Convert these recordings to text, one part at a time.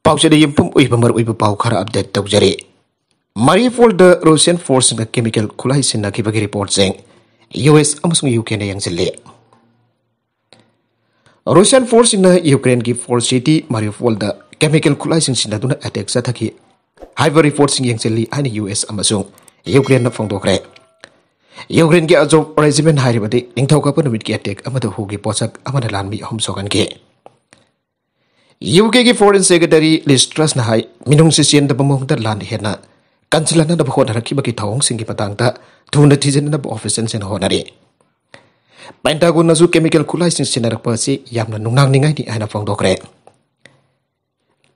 Pausada yumpum uibamar uibapau khara update taujare. Mariupol the Russian force na chemical kulai sinna kibagi report saying US amasung UK na yang sille. Russian force in Ukraine ki force city Mariupol the chemical kulai sinna duna attack sa thaki. Hyper reports yang sille ani US amasung Ukraine na fongdokre. Ukraine ki Azov regiment hairibadi ingthau ka panumit ki attack amada hogi posak amada lanmi homsokan ke. UK ki Foreign Secretary Liz Truss na hai minung sisien da bamong da land hena kansila na da bako da rakibaki thawong singi patang ta thuna thijen na official sen honari Pentagon na su chemical kulai sin sinarak pa si yamna nungnang ningai ni ana fongdokre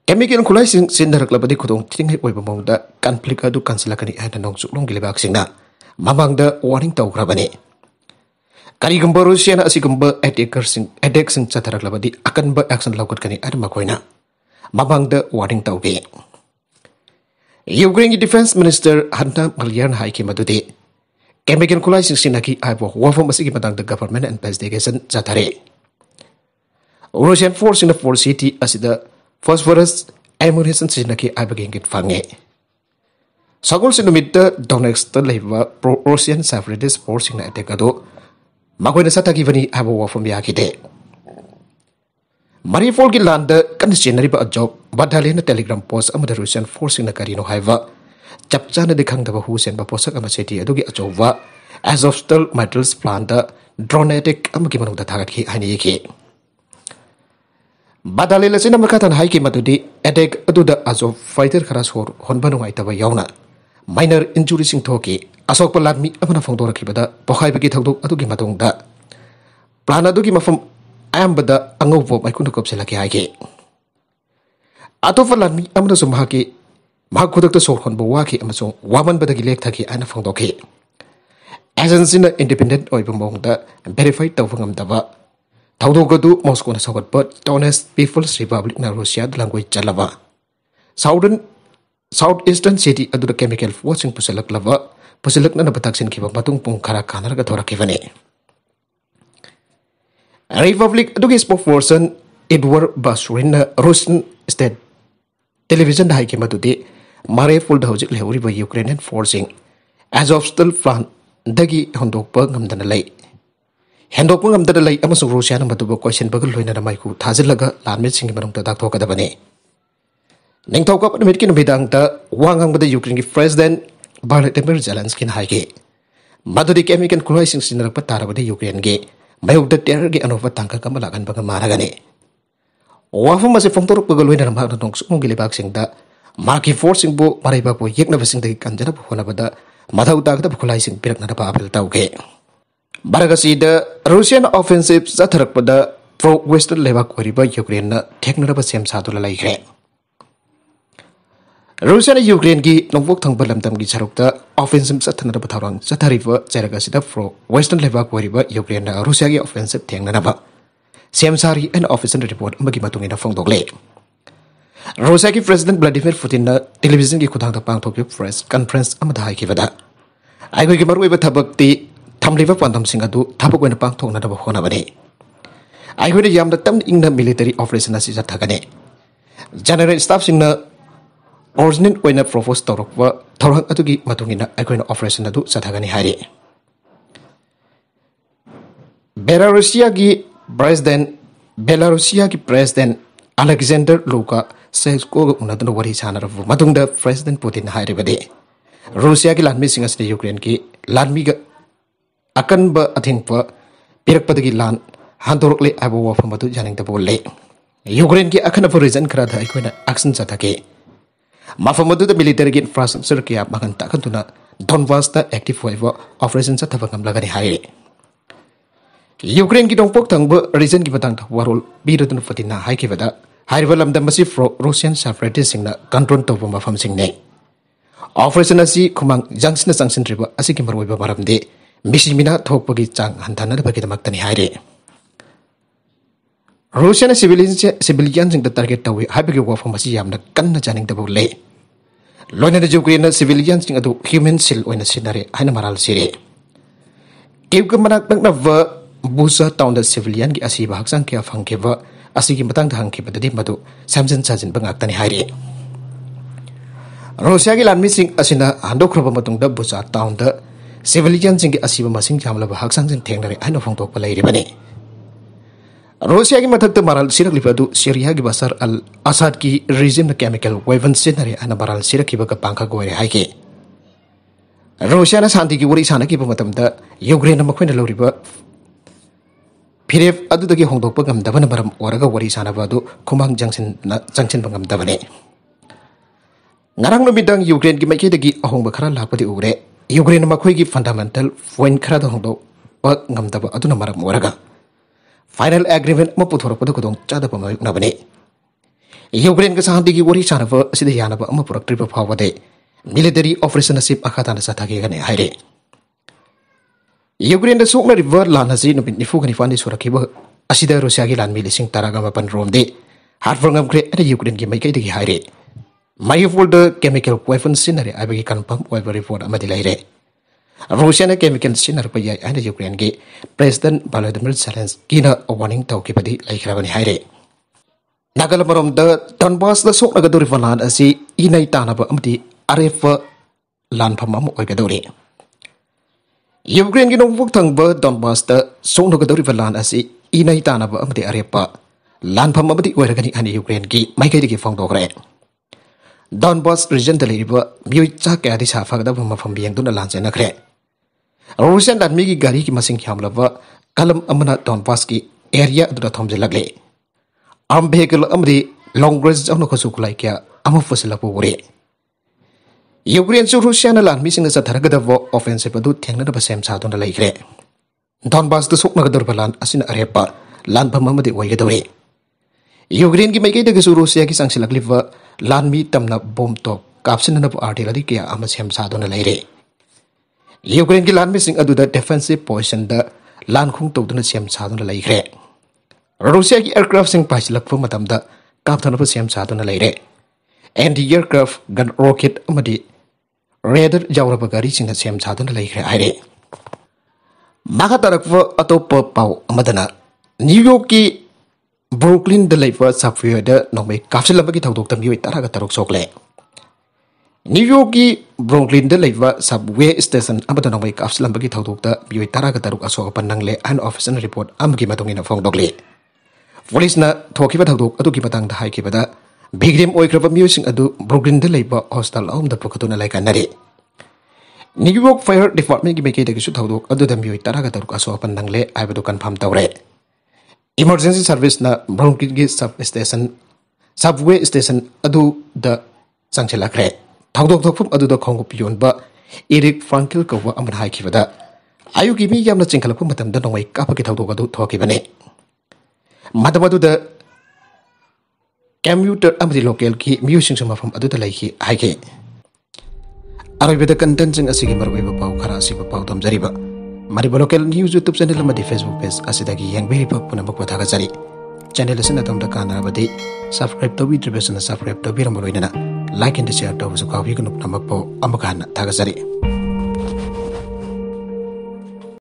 chemical kulai sin sinarak labadi khudong tingai oi bamong da conflict adu kansila kani ana nong suklong gilebak singna mamang da warning tawgrabani Kari gamba Russian asigamba attack sing chatarak labadi akan ba action laukat kani ad makoina mabang da warning tauge Ukraine Defense Minister Hanna Malyan haiki madudi chemical kulai sing sinaki aibo wafam asigi matang the government investigation chatare Russian force in the fourth city asida phosphorus ammunition sinaki aibagingit fange Sagol sinumita Donetsk ta leiba pro Russian separatist force in attack ado Makoy na sa takivani abo wafam yakite. Mariupol ki land kan scenery ba job badali na telegram post amada Russian forcing na karino haiva chapcha na dikhang da hu sen ba posak ama seti adugi achowa as of still metals plant da dronetic amagi manung da thagat ki hani ki. Badali la sina makatan hai ki matudi attack adu da azov fighter kharas hor honbanu ai taba yauna minor injury sing thoki asok paladmi amana fongdora kibada pokhai bagi thagdok adugi matungda plan adugi mafam ayambada angobo maikunu kopsela ki haike ato paladmi amana sumhaki makudak to sorkhon bo waki amasong waman badagi lek thaki ana fongdoki agency na independent oi bongda verified tawngam daba thawdok adu moscow na sogot but Donetsk People's Republic na Russia language chalaba Southeastern city adu the chemical forcing pusalak lava pusilak na nabataksin kiba matung pung kara kanar ka thora kivane Republic adugi spokesperson Edward Basurin Russian state television dai ki madudi Mariupol da hojik lehuri ba Ukrainian forcing as of still plan dagi hondok pa ngamdana lay hendok pa ngamdana lay amasung Russia na matuba question bagal loina na maiku thajilaga lanmet singi manung ta dak thokada bane Ningthau ka panamit ki nubidang ta wangang bada Ukraine ki president Volodymyr Zelensky na haike madudi chemical kulai sing sinarak patara bada Ukraine ge mayug da terror ge anova tangka kamalakan baga maragane wafam masi fongtorok bagaloy na ramag nong sung gilibak sing da maki forcing bo maraiba po yek na basing dagi kanjana po hona bada madhaw tagda kulai sing pirak na pa apel tauge baragasi da Russian offensive sa tharak pada pro western lebak wariba Ukraine na theknara ba sem sadula laikre Russia na Ukraine ki nongwok thang balam tam gi charukta offensive sa thanara batharang sa thariba charaga sida pro western lebak wariba Ukraine na Russia gi offensive thengnanaba semsari an official report magi matungina fongdokle Russia ki president Vladimir Putin na television ki khudang ta pangthok press conference amada hai ki bada ai gi maru ba thabak ti thamliba pandam singa du thabak wena pangthok na da hona bane ai gi yam da tam ingna military operation asi sa thagane general staff singna Original oina propose torokwa thorang atugi matungina akoina operation adu sathagani hari Belarusia ki president Alexander Luka Sechko unadno wari sanara matungda president Putin hari bade Russia ki lanmi singas de Ukraine ki lanmi ga akan ba athingpa pirak padagi lan handorokle abo wa famatu janing ta bolle Ukraine ki akan reason khara da akoina action sathake Mafamadu the military infrastructure ki makan takkan tuna Donbas ta active waiva operation sa tabangam lagani haire Ukraine ki dongpok tangba region ki batang warol biratun fatina hai ki bada haiba lamda masi Russian separatist singna control to mafam singne operation asi khumang junction junction riba asi ki marwaiba maramde misimina thokpagi chang hantana da bagi damak tani haire Russian civilians sing the target tawi habigi wa famasi yamna kanna janing da bolle loina da Ukraine civilians sing adu human shield oina sinare haina maral sire kib ka manak na va busa town da civilian gi asi bahak sang kya phangkeba asigi matang hang ki badadi madu samjin sajin bangaktani hairi Russia gi lanmi sing asina handokroba matung da busa town da civilian sing asiba masing jamlaba haksang jin thengnare aino phongtok palairi bani Russia gi mathak ta maral sirak lipadu Syria gi basar al Assad ki regime na chemical weapons sinare ana maral sirak ki baka pangkha goire haike Russia na santi ki wari sana ki matam da Ukraine na makhoina loriba Piref adu dagi hongdok pa gam dabana baram waraga wari sana badu kumang jangsin bangam dabane Ngarang no bidang Ukraine gi maike dagi ahong ba khara lakpadi ure Ukraine ma khoi gi fundamental point khara da hongdo pa ngam daba aduna maram waraga final agreement ma puthor pa ko dong chada pa mai na bane Ukraine ga santi gi wari sana ba sida yana ba ama purak trip pa wade military operation asip akhata na satha gi gane haire Ukraine da sokna river lan hasi no bin nifu gani fani suraki ba asida Russia gi lan mi lising taraga mapan rom de harfangam kre ada Ukraine gi maike dagi haire Mai folder chemical weapons sinare abagi confirm over report amadi laire Russia na chemical sinar pa yai ana Ukraine ge President Volodymyr Zelensky na warning tawki padi laikhrabani haire Nagal marom da Donbass da sok nagadori falan asi inai tanaba amdi aref lan phamam oigadori Ukraine gi nong vuk thang ba Donbass da sok nagadori falan asi inai tanaba amdi arepa lan pham amdi oiragani ani Ukraine gi maikai gi phongdokre Donbass region da leriba mioi cha ka di safa da bama pham biang duna lan chena khre Russian army gi gari ki masing khamlaba kalam amana Donbass ki area du da thomje lagle arm vehicle amri long range jawno khosu kulai kya amu fasila pu ore Ukraine su Russia na lan mi sing sa tharaga da wo offensive du thengna da basem sa duna lai khre Donbass da sokna ga dorbalan asin arepa lan pham amadi oiga dore Ukraine ki maike da su Russia ki sangsilak liva lan mi tamna bom to kapsin na artillery kya ama sem sa dona laire Ukraine ki lan mi sing adu da defensive position da lan khung to dona sem sa dona laire Russia ki aircraft sing paisilak fu matam da kap thana fu sem sa dona laire anti aircraft gun rocket amadi radar jawra bagari sing sem sa dona laire aire maga tarak fu atop pau amadana New York ki Brooklyn da laifa subway da nomai kapsilambagi thawdok tambi taraga tarok sokle New York ki Brooklyn da laifa subway station amada nomai kapsilambagi thawdok da bioi taraga tarok asok panangle an official report amgi matongina phongdokle Police na thokiba thawdok adu ki patang da haiki bada victim oikraba music adu Brooklyn da laifa hostel om da pakatuna laika nare New York Fire Department ki meke da ki su thawdok adu da bioi taraga tarok asok panangle aibadu confirm tawre Emergency service na Brooklyn gi subway station adu da sangchelakre thawdok thokphum adu da khongu pion ba Eric Frankel ko wa amra haiki bada ayu gi mi yamna chingkhalapum matam da nongai kapa ki thawdok adu thoki bane madamadu da commuter amri local ki musing sama from adu da laiki haike aroibi da content sing asigi marwai ba pau khara asi ba pau tamjariba Mariba local news YouTube channel amadi Facebook page asidagi yang beri puna bakwa thaga jari channel asina tamda kana abadi subscribe to be subscribe to be ramoroi na like and share to so kawi kunuk namapo amakana thaga jari